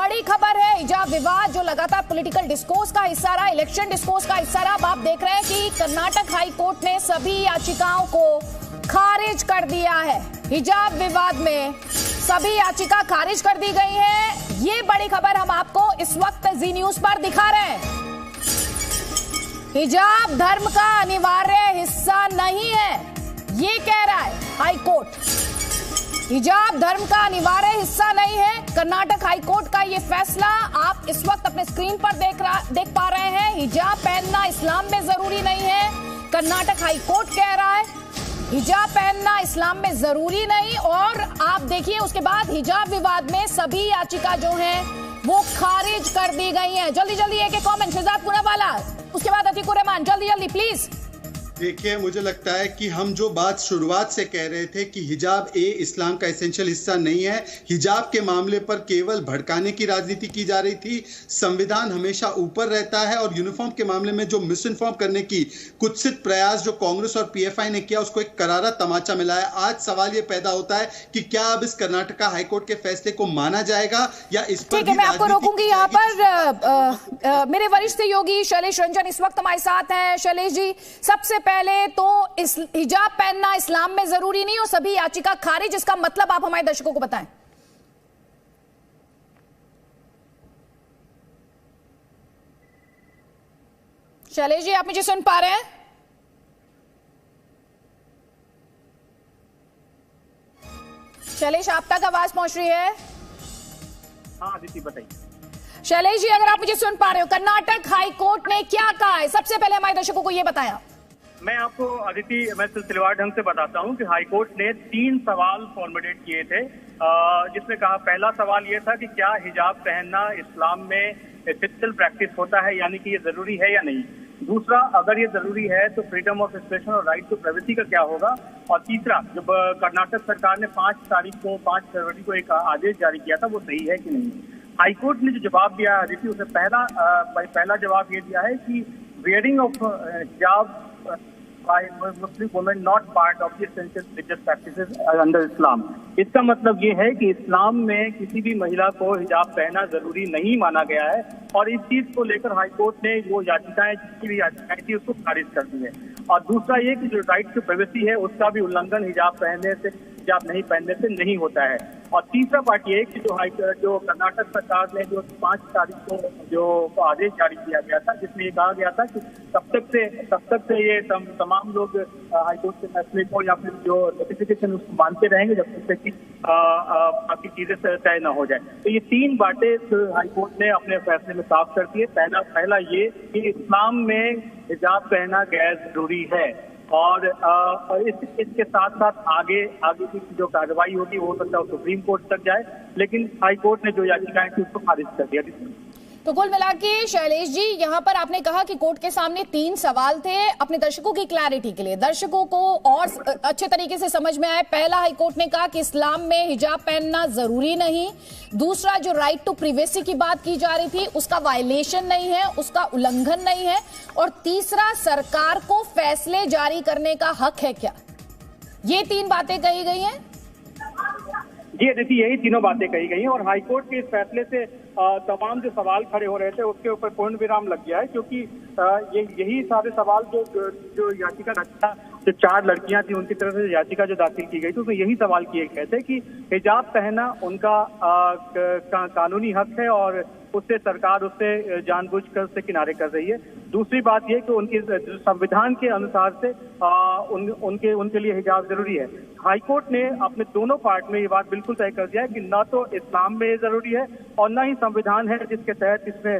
बड़ी खबर है हिजाब विवाद जो लगातार पॉलिटिकल डिस्कोर्स का हिस्सा रहा, इलेक्शन डिस्कोर्स का हिस्सा रहा। अब आप देख रहे हैं कि कर्नाटक हाई कोर्ट ने सभी याचिकाओं को खारिज कर दिया है। हिजाब विवाद में सभी याचिका खारिज कर दी गई है। ये बड़ी खबर हम आपको इस वक्त जी न्यूज पर दिखा रहे हैं। हिजाब धर्म का अनिवार्य हिस्सा नहीं है, ये कह रहा है हाई कोर्ट। हिजाब धर्म का अनिवार्य हिस्सा नहीं है। कर्नाटक हाई कोर्ट का ये फैसला आप इस वक्त अपने स्क्रीन पर देख पा रहे हैं। हिजाब पहनना इस्लाम में जरूरी नहीं है, कर्नाटक हाई कोर्ट कह रहा है हिजाब पहनना इस्लाम में जरूरी नहीं। और आप देखिए उसके बाद हिजाब विवाद में सभी याचिका जो हैं वो खारिज कर दी गई हैं। जल्दी जल्दी एक कमेंट, शहजाद पूनावाला, उसके बाद अतीकुर रहमान, जल्दी जल्दी प्लीज। देखिए, मुझे लगता है कि हम जो बात शुरुआत से कह रहे थे कि हिजाब इस्लाम का एसेंशियल हिस्सा नहीं है, हिजाब के मामले पर केवल भड़काने की राजनीति की जा रही थी। संविधान हमेशा ऊपर रहता है और यूनिफॉर्म के मामले में जो मिस इन्फॉर्म करने की कुत्सित प्रयास जो कांग्रेस और पीएफआई ने किया उसको एक करारा तमाचा मिला है। आज सवाल ये पैदा होता है कि क्या अब इस कर्नाटका हाईकोर्ट के फैसले को माना जाएगा या इस पर। ठीक है, मैं आपको रोकूंगी यहाँ पर। मेरे वरिष्ठ सहयोगी शैलेश रंजन इस वक्त हमारे साथ हैं। शैलेश जी, सबसे पहले तो हिजाब पहनना इस्लाम में जरूरी नहीं और सभी याचिका खारिज, इसका मतलब आप हमारे दर्शकों को बताएं। शैलेश जी, आप मुझे सुन पा रहे हैं? शैलेश, आप तक आवाज पहुंच रही है? हाँ दीदी बताइए। शैलेश जी, अगर आप मुझे सुन पा रहे हो, कर्नाटक हाई कोर्ट ने क्या कहा है, सबसे पहले हमारे दर्शकों को यह बताया। मैं आपको अदिति, मैं सिलसिलेवार ढंग से बताता हूं कि हाईकोर्ट ने 3 सवाल फॉर्मुलेट किए थे, जिसमें कहा, पहला सवाल यह था कि क्या हिजाब पहनना इस्लाम में एथिकल प्रैक्टिस होता है, यानी कि ये जरूरी है या नहीं। दूसरा, अगर ये जरूरी है तो फ्रीडम ऑफ एक्सप्रेशन और राइट टू प्राइवेसी का क्या होगा। और तीसरा, जब कर्नाटक सरकार ने 5 फरवरी को एक आदेश जारी किया था, वो सही है कि नहीं। हाईकोर्ट ने जो जवाब दिया अदिति, उसने पहला जवाब ये दिया है कि वेयरिंग ऑफ हिजाब by Muslim women not part of the essential religious practices under Islam। इसका मतलब ये है कि इस्लाम में किसी भी महिला को हिजाब पहनना जरूरी नहीं माना गया है और इस चीज को लेकर हाईकोर्ट ने वो याचिकाएं, जितनी भी याचिकाएं थी, उसको खारिज कर दी है। और दूसरा ये कि जो राइट टू प्राइवेसी है उसका भी उल्लंघन हिजाब पहनने से, हिजाब नहीं पहनने से नहीं होता है। और तीसरा बात ये कि जो कर्नाटक सरकार ने जो 5 तारीख को जो आदेश जारी किया गया था, जिसमें ये कहा गया था कि तब तक से ये तमाम लोग हाईकोर्ट के फैसले को या फिर जो नोटिफिकेशन उसको मानते रहेंगे जब तक कि बाकी चीजें तय न हो जाए। तो ये 3 बातें हाईकोर्ट ने अपने फैसले में साफ कर दी है। पहला ये कि इस्लाम में हिजाब पहनना गैर जरूरी है और इसके साथ साथ आगे की जो कार्रवाई होगी वो हो सकता है सुप्रीम कोर्ट तक जाए, लेकिन हाई कोर्ट ने जो याचिकाएं थी उसको खारिज कर दिया। तो कुल मिला के शैलेश जी, यहाँ पर आपने कहा कि कोर्ट के सामने 3 सवाल थे। अपने दर्शकों की क्लैरिटी के लिए, दर्शकों को और अच्छे तरीके से समझ में आए, पहला हाईकोर्ट ने कहा कि इस्लाम में हिजाब पहनना जरूरी नहीं। दूसरा, जो राइट टू प्राइवेसी की बात की जा रही थी उसका वायलेशन नहीं है, उसका उल्लंघन नहीं है। और तीसरा, सरकार को फैसले जारी करने का हक है क्या। ये 3 बातें कही गई हैं। जी अदिति, यही तीनों बातें कही गई हैं और हाईकोर्ट के इस फैसले से तमाम जो सवाल खड़े हो रहे थे उसके ऊपर पूर्ण विराम लग गया है, क्योंकि यही सारे सवाल जो याचिका रखा, जो 4 लड़कियां थी उनकी तरफ से याचिका जो दाखिल की गई थी उसमें यही सवाल किए गए थे कि हिजाब पहनना उनका कानूनी हक है और उससे सरकार उससे जानबूझकर उससे किनारे कर रही है। दूसरी बात यह कि उनके संविधान के अनुसार से उनके लिए हिजाब जरूरी है। हाईकोर्ट ने अपने दोनों पार्ट में ये बात बिल्कुल तय कर दिया है कि न तो इस्लाम में जरूरी है और न ही संविधान है जिसके तहत इसमें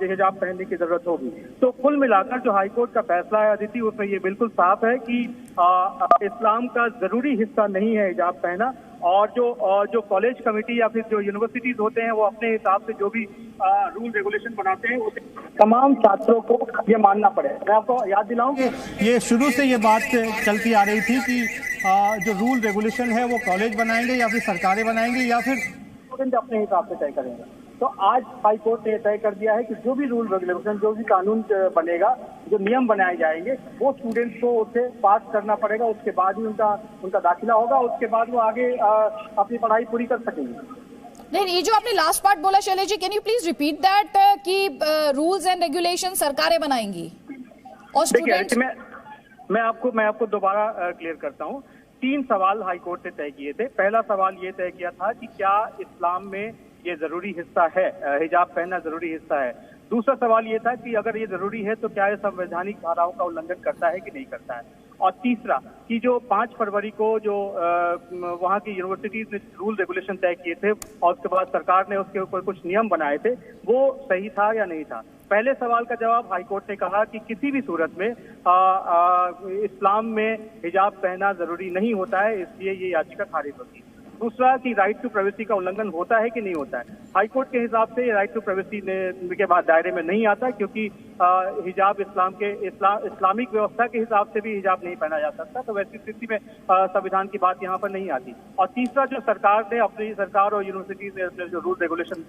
हिजाब पहनने की जरूरत होगी। तो कुल मिलाकर जो हाईकोर्ट का फैसला है अदिति, उसमें ये बिल्कुल साफ है कि इस्लाम का जरूरी हिस्सा नहीं है हिजाब पहना। और जो कॉलेज कमेटी या फिर जो यूनिवर्सिटीज होते हैं वो अपने हिसाब से जो भी रूल रेगुलेशन बनाते हैं उसे तमाम छात्रों को ये मानना पड़ेगा। मैं आपको याद दिलाऊं कि ये शुरू से ये बात चलती आ रही थी कि जो रूल रेगुलेशन है वो कॉलेज बनाएंगे या फिर सरकारें बनाएंगी या फिर स्टूडेंट अपने हिसाब से तय करेंगे। तो आज हाई कोर्ट ने तय कर दिया है कि जो भी रूल रेगुलेशन, जो भी कानून बनेगा, जो नियम बनाए जाएंगे वो स्टूडेंट्स को उसे पास करना पड़ेगा। उसके बाद ही उनका दाखिला होगा, उसके बाद वो आगे अपनी पढ़ाई पूरी कर सकेंगे। नहीं, ये जो आपने लास्ट पार्ट बोला Shailesh ji, can you please repeat that कि रूल्स एंड रेगुलेशन सरकारें बनाएंगी और स्टूडेंट्स। मैं आपको दोबारा क्लियर करता हूँ। 3 सवाल हाईकोर्ट ने तय किए थे। पहला सवाल ये तय किया था कि क्या इस्लाम में ये जरूरी हिस्सा है, हिजाब पहनना जरूरी हिस्सा है। दूसरा सवाल ये था कि अगर ये जरूरी है तो क्या ये संवैधानिक धाराओं का उल्लंघन करता है कि नहीं करता है। और तीसरा कि जो 5 फरवरी को जो वहाँ की यूनिवर्सिटीज ने रूल रेगुलेशन तय किए थे और उसके बाद सरकार ने उसके ऊपर कुछ नियम बनाए थे, वो सही था या नहीं था। पहले सवाल का जवाब हाईकोर्ट ने कहा कि किसी भी सूरत में इस्लाम में हिजाब पहनना जरूरी नहीं होता है, इसलिए ये याचिका खारिज होती है। दूसरा कि राइट टू प्राइवेसी का उल्लंघन होता है कि नहीं होता है। हाईकोर्ट के हिसाब से राइट टू प्राइवेसी के बाद दायरे में नहीं आता, क्योंकि हिजाब इस्लामिक व्यवस्था के हिसाब से भी हिजाब नहीं पहना जा सकता, तो वैसी स्थिति में संविधान की बात यहाँ पर नहीं आती। और तीसरा, जो सरकार और यूनिवर्सिटीज ने जो रूल रेगुलेशन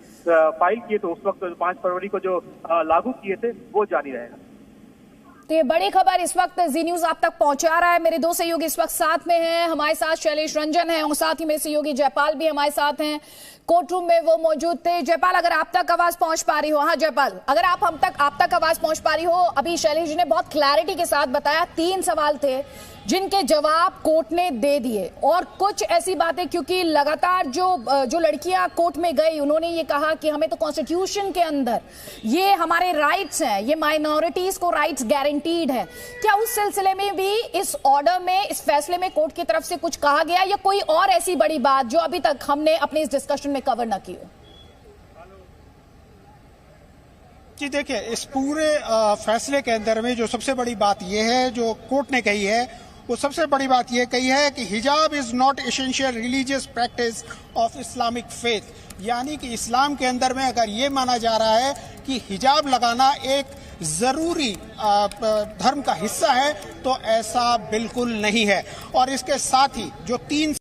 फाइल किए थे उस वक्त 5 फरवरी को जो लागू किए थे, वो जारी रहेगा। तो ये बड़ी खबर इस वक्त जी न्यूज आप तक पहुंचा रहा है। मेरे 2 सहयोगी इस वक्त साथ में हैं, हमारे साथ शैलेश रंजन है और साथ ही मेरे सहयोगी जयपाल भी हमारे साथ हैं। कोर्ट रूम में वो मौजूद थे। जयपाल, अगर आप तक आवाज पहुंच पा रही हो। हाँ जयपाल, अगर आप तक आवाज पहुंच पा रही हो। अभी शैलेश जी ने बहुत क्लैरिटी के साथ बताया, 3 सवाल थे जिनके जवाब कोर्ट ने दे दिए, और कुछ ऐसी बातें, क्योंकि लगातार जो लड़कियां कोर्ट में गई उन्होंने ये कहा कि हमें तो कॉन्स्टिट्यूशन के अंदर ये हमारे राइट्स हैं, ये माइनॉरिटीज को राइट्स गारंटीड है। क्या उस सिलसिले में भी इस ऑर्डर में, इस फैसले में कोर्ट की तरफ से कुछ कहा गया, या कोई और ऐसी बड़ी बात जो अभी तक हमने अपने इस डिस्कशन में कवर न की हो? जी देखिए, इस पूरे फैसले के अंदर में जो सबसे बड़ी बात यह है जो कोर्ट ने कही है, वो सबसे बड़ी बात यह कही है कि हिजाब is not essential religious practice of Islamic faith, यानी कि इस्लाम के अंदर में अगर ये माना जा रहा है कि हिजाब लगाना एक जरूरी धर्म का हिस्सा है, तो ऐसा बिल्कुल नहीं है। और इसके साथ ही जो 3